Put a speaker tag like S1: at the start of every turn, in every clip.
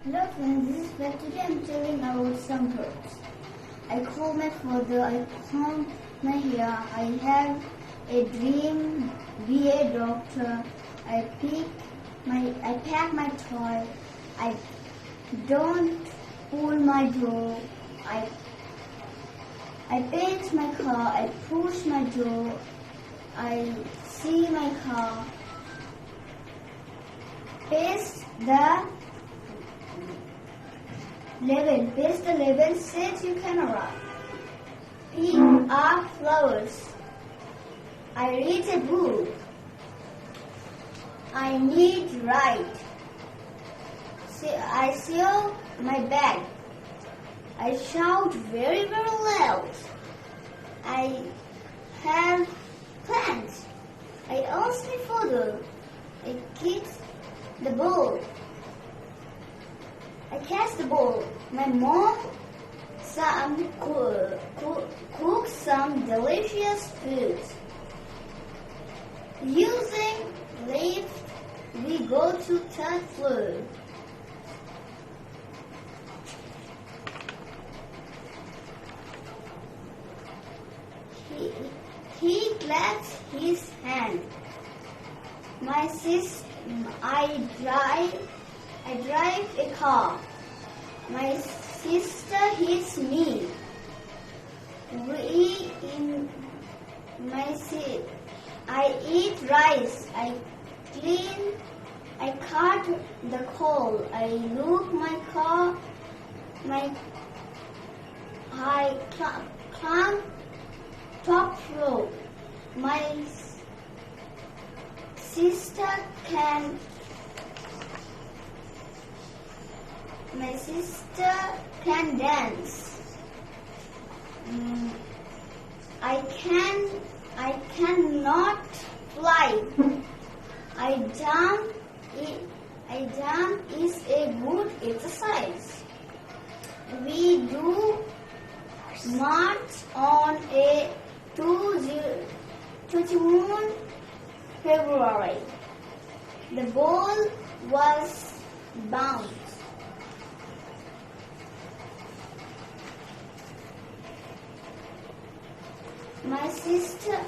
S1: Hello friends, this is Beth. Today I'm telling about some birds. I call my father, I comb my hair, I have a dream, be a doctor, I pack my toy, I don't pull my door, I paint my car, I push my door, I see my car, paste the level, set your camera, pick up flowers, I read a book, I need write, I seal my bag, I shout very loud, I have plans, I ask my father, I kick the ball, I catch the ball. My mom cooks some delicious food. Using lift, we go to third floor. He claps his hand. My sister, I drive a car. My sister hits me. I eat rice. I cut the coal. I look my car. I climb top floor. My sister can dance. I cannot fly. I jump is a good exercise. We do march on a 21 February. The ball was bounced. My sister,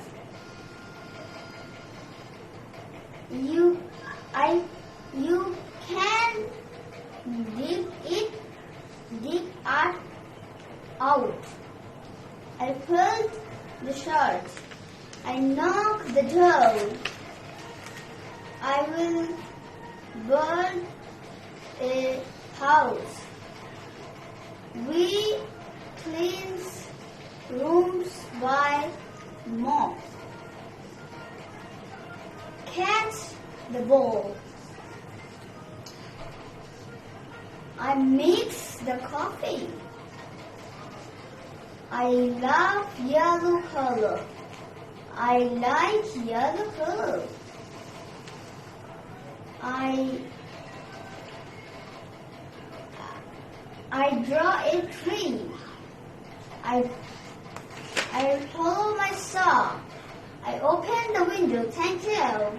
S1: you can dig it out. I pulled the shirt. I knock the door. I will burn a house. We clean rooms by mop. Catch the ball. I mix the coffee. I love yellow color. I like yellow color. I draw a tree. I follow my saw. I open the window. Thank you.